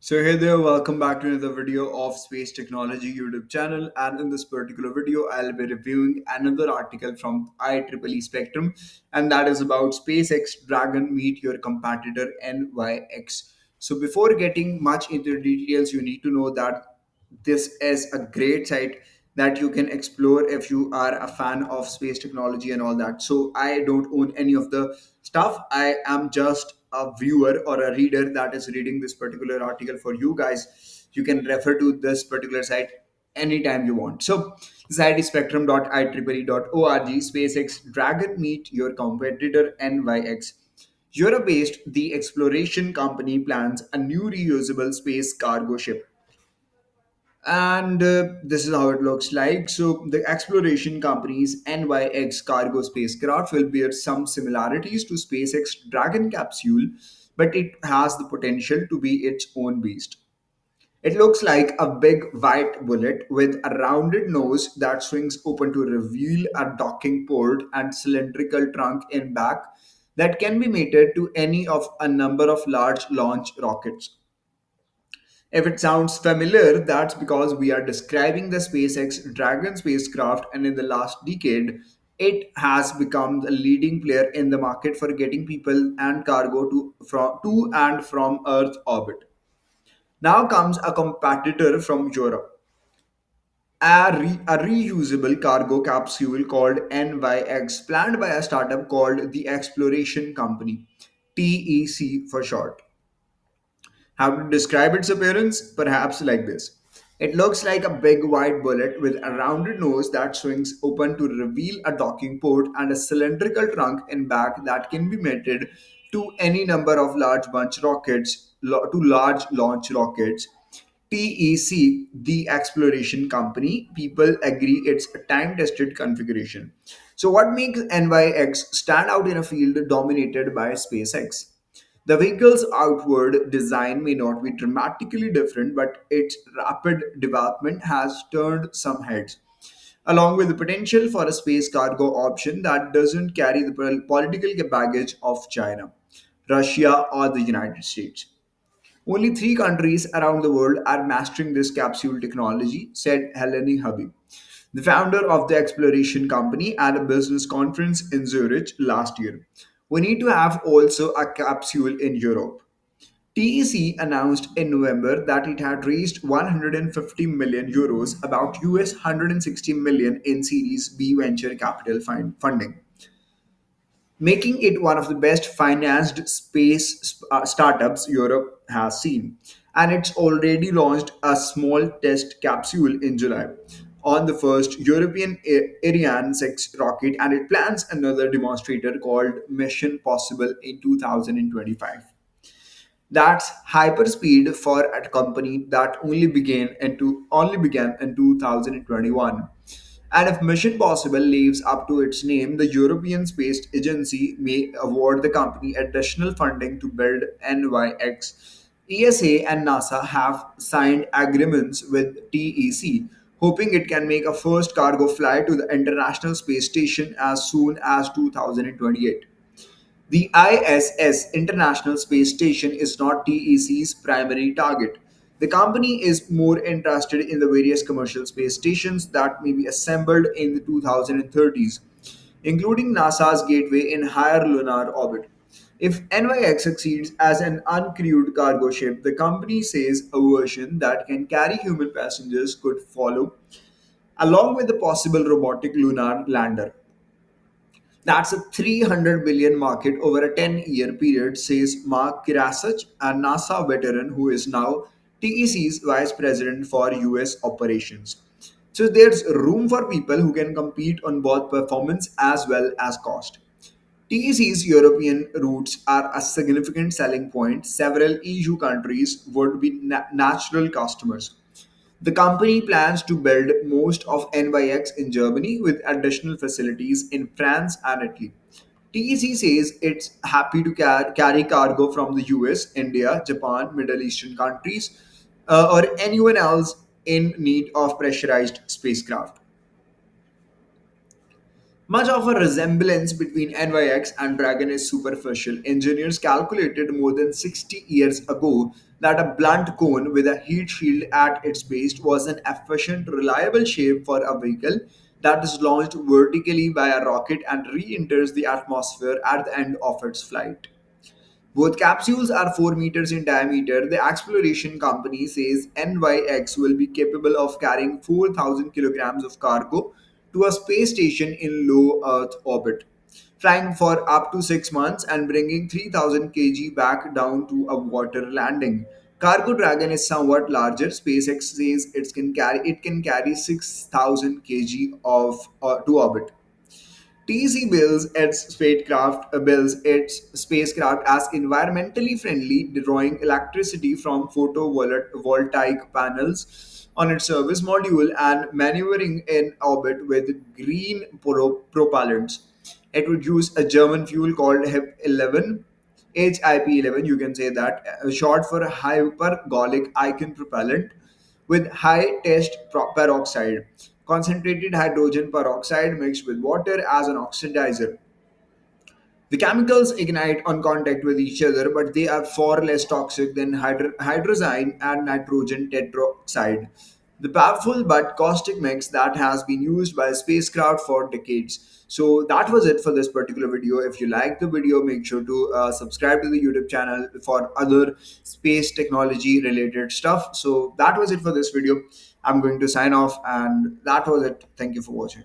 So hey there, welcome back to another video of Space Technology YouTube channel. And in this particular video, I'll be reviewing another article from IEEE Spectrum, and that is about SpaceX Dragon meet your competitor NYX. So before getting much into the details, you need to know that this is a great site that you can explore if you are a fan of space technology and all that. So I don't own any of the stuff. I am just a viewer or a reader that is reading this particular article for you guys. You can refer to this particular site anytime you want. So the site is spectrum.ieee.org. SpaceX Dragon meet your competitor NYX. Europe based, the exploration company plans a new reusable space cargo ship, and this is how it looks like. So the exploration company's NYX cargo spacecraft will bear some similarities to SpaceX Dragon capsule, but it has the potential to be its own beast. It looks like a big white bullet with a rounded nose that swings open to reveal a docking port and cylindrical trunk in back that can be mated to any of a number of large launch rockets. If it sounds familiar, that's because we are describing the SpaceX Dragon spacecraft, and in the last decade, it has become the leading player in the market for getting people and cargo to and from Earth orbit. Now comes a competitor from Europe, a reusable cargo capsule called NYX, planned by a startup called the Exploration Company, TEC for short. How to describe its appearance? Perhaps like this. It looks like a big white bullet with a rounded nose that swings open to reveal a docking port and a cylindrical trunk in back that can be mated to any number of large bunch rockets to large launch rockets. TEC, the exploration company, people agree it's a time-tested configuration. So what makes NYX stand out in a field dominated by SpaceX? The vehicle's outward design may not be dramatically different, but its rapid development has turned some heads, along with the potential for a space cargo option that doesn't carry the political baggage of China, Russia, or the United States. Only three countries around the world are mastering this capsule technology, said Helene Hubby, the founder of the exploration company, at a business conference in Zurich last year. We need to have also a capsule in Europe. TEC announced in November that it had raised 150 million euros, about US 160 million in Series B venture capital funding, making it one of the best financed startups Europe has seen. And it's already launched a small test capsule in July on the first European Ariane 6 rocket, and it plans another demonstrator called Mission Possible in 2025. That's hyperspeed for a company that only began in 2021. And if Mission Possible lives up to its name, the European Space Agency may award the company additional funding to build NYX. ESA and NASA have signed agreements with TEC, hoping it can make a first cargo flight to the International Space Station as soon as 2028. The ISS International Space Station is not TEC's primary target. The company is more interested in the various commercial space stations that may be assembled in the 2030s, including NASA's Gateway in higher lunar orbit. If NYX succeeds as an uncrewed cargo ship, the company says a version that can carry human passengers could follow, along with the possible robotic lunar lander. That's a 300 billion market over a 10-year period, says Mark Kirasich, a NASA veteran who is now TEC's vice president for US operations. So there's room for people who can compete on both performance as well as cost. TEC's European routes are a significant selling point. Several EU countries would be natural customers. The company plans to build most of NYX in Germany with additional facilities in France and Italy. TEC says it's happy to carry cargo from the US, India, Japan, Middle Eastern countries, or anyone else in need of pressurized spacecraft. Much of a resemblance between NYX and Dragon is superficial. Engineers calculated more than 60 years ago that a blunt cone with a heat shield at its base was an efficient, reliable shape for a vehicle that is launched vertically by a rocket and re enters the atmosphere at the end of its flight. Both capsules are 4 meters in diameter. The exploration company says NYX will be capable of carrying 4,000 kilograms of cargo to a space station in low Earth orbit, flying for up to 6 months and bringing 3,000 kg back down to a water landing. Cargo Dragon is somewhat larger. SpaceX says it can carry 6,000 kg of to orbit. TC bills its spacecraft as environmentally friendly, drawing electricity from photovoltaic panels on its service module and maneuvering in orbit with green propellants. It would use a German fuel called HIP11, you can say that, short for hypergolic icon propellant with high test peroxide, concentrated hydrogen peroxide mixed with water as an oxidizer. The chemicals ignite on contact with each other, but they are far less toxic than hydrazine and nitrogen tetroxide. The powerful but caustic mix that has been used by spacecraft for decades. So that was it for this particular video. If you like the video, make sure to subscribe to the YouTube channel for other space technology related stuff. So that was it for this video. I'm going to sign off, and that was it. Thank you for watching.